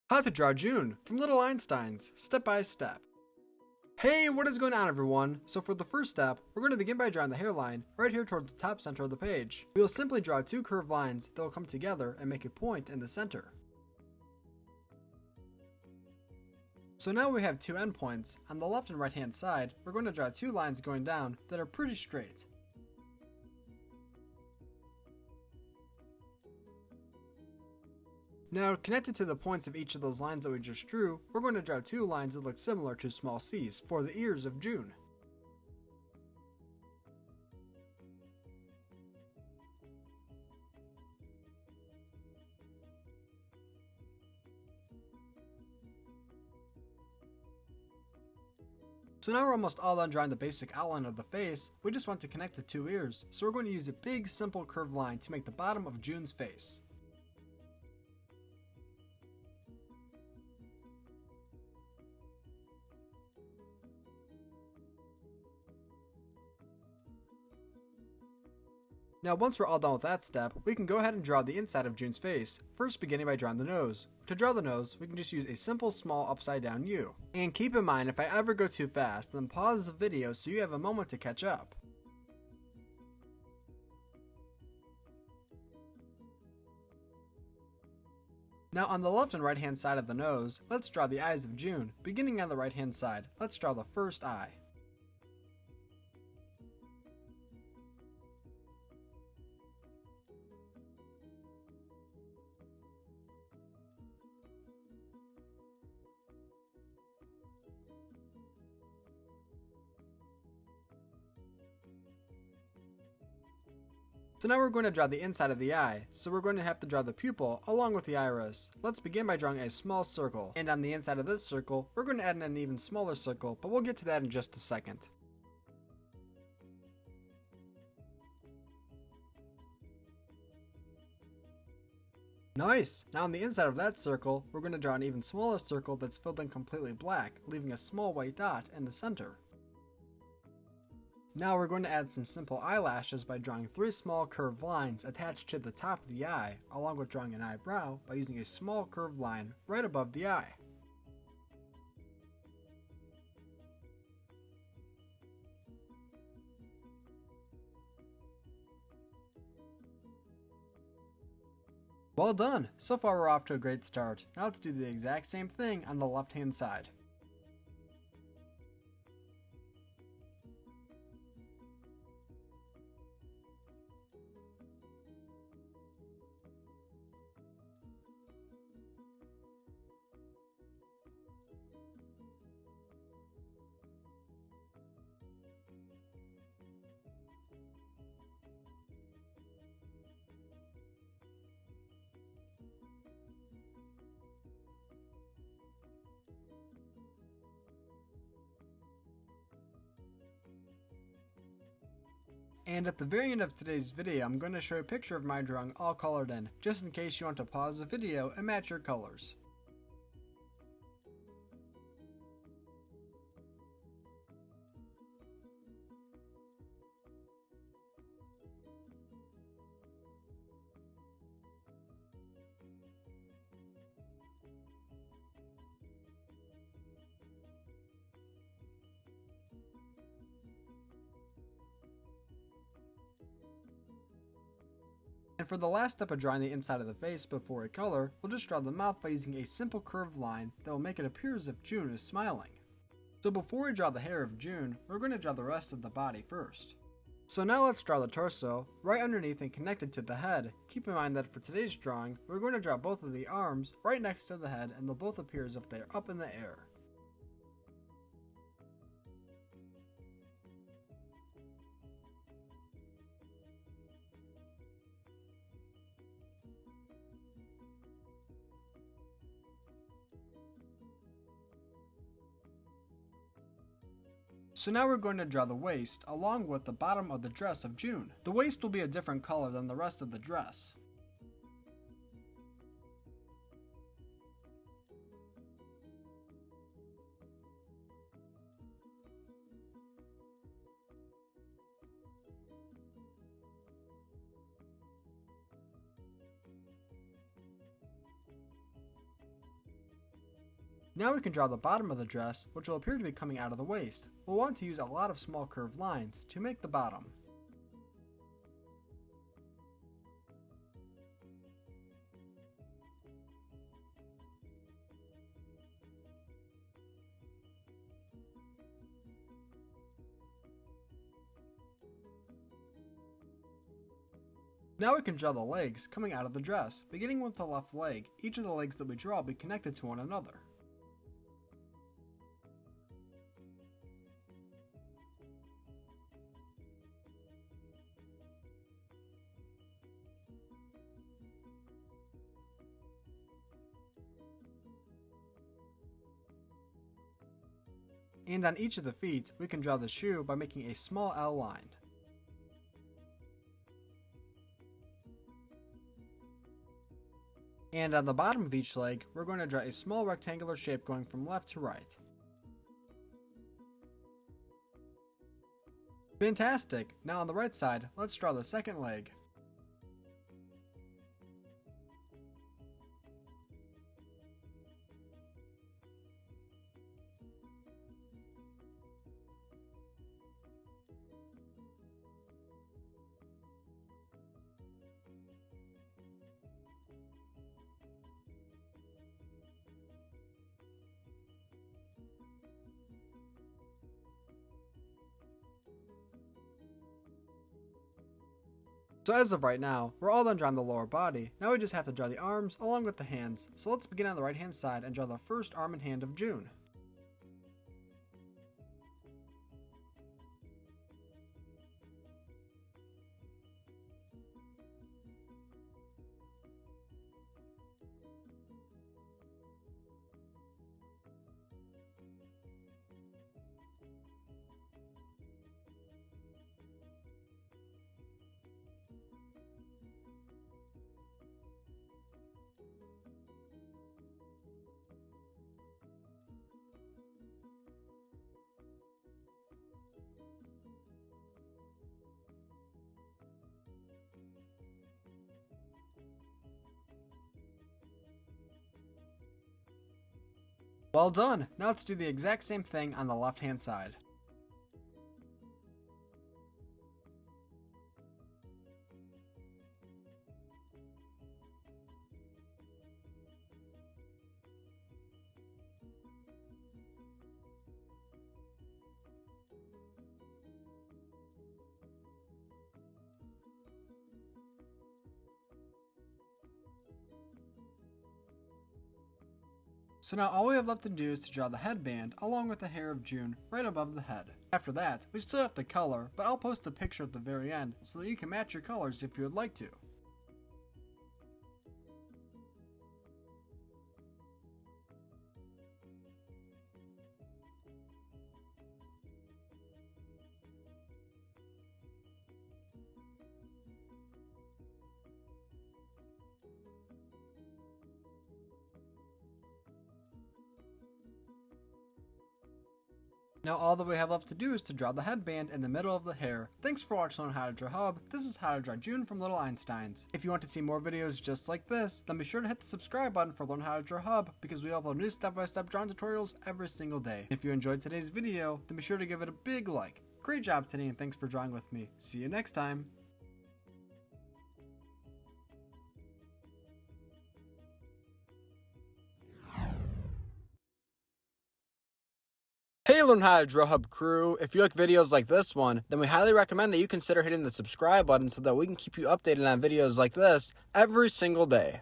How to draw June from Little Einsteins, step by step. Hey, what is going on everyone? So for the first step, we're going to begin by drawing the hairline right here towards the top center of the page. We will simply draw two curved lines that will come together and make a point in the center. So now we have two endpoints. On the left and right hand side, we're going to draw two lines going down that are pretty straight. Now, connected to the points of each of those lines that we just drew, we're going to draw two lines that look similar to small c's for the ears of June. So now we're almost all done drawing the basic outline of the face. We just want to connect the two ears, so we're going to use a big simple curved line to make the bottom of June's face. Now once we're all done with that step, we can go ahead and draw the inside of June's face, first beginning by drawing the nose. To draw the nose, we can just use a simple small upside down U. And keep in mind, if I ever go too fast, then pause the video so you have a moment to catch up. Now on the left and right hand side of the nose, let's draw the eyes of June. Beginning on the right hand side, let's draw the first eye. So now we're going to draw the inside of the eye, so we're going to have to draw the pupil along with the iris. Let's begin by drawing a small circle, and on the inside of this circle, we're going to add in an even smaller circle, but we'll get to that in just a second. Nice! Now on the inside of that circle, we're going to draw an even smaller circle that's filled in completely black, leaving a small white dot in the center. Now we're going to add some simple eyelashes by drawing three small curved lines attached to the top of the eye, along with drawing an eyebrow by using a small curved line right above the eye. Well done! So far we're off to a great start. Now let's do the exact same thing on the left hand side. And at the very end of today's video, I'm going to show a picture of my drawing all colored in, just in case you want to pause the video and match your colors. And for the last step of drawing the inside of the face before we color, we'll just draw the mouth by using a simple curved line that will make it appear as if June is smiling. So before we draw the hair of June, we're going to draw the rest of the body first. So now let's draw the torso, right underneath and connected to the head. Keep in mind that for today's drawing, we're going to draw both of the arms right next to the head and they'll both appear as if they're up in the air. So now we're going to draw the waist along with the bottom of the dress of June. The waist will be a different color than the rest of the dress. Now we can draw the bottom of the dress, which will appear to be coming out of the waist. We'll want to use a lot of small curved lines to make the bottom. Now we can draw the legs coming out of the dress. Beginning with the left leg, each of the legs that we draw will be connected to one another. And on each of the feet, we can draw the shoe by making a small L line. And on the bottom of each leg, we're going to draw a small rectangular shape going from left to right. Fantastic! Now on the right side, let's draw the second leg. So as of right now, we're all done drawing the lower body. Now we just have to draw the arms along with the hands. So let's begin on the right hand side and draw the first arm and hand of June. Well done! Now let's do the exact same thing on the left hand side. So now all we have left to do is to draw the headband along with the hair of June right above the head. After that, we still have to color, but I'll post a picture at the very end so that you can match your colors if you would like to. Now all that we have left to do is to draw the headband in the middle of the hair. Thanks for watching on How to Draw Hub. This is How to Draw June from Little Einsteins. If you want to see more videos just like this, then be sure to hit the subscribe button for Learn How to Draw Hub because we upload new step-by-step drawing tutorials every single day. If you enjoyed today's video, then be sure to give it a big like. Great job today and thanks for drawing with me. See you next time. Hey Learn How to Draw Hub crew, if you like videos like this one, then we highly recommend that you consider hitting the subscribe button so that we can keep you updated on videos like this every single day.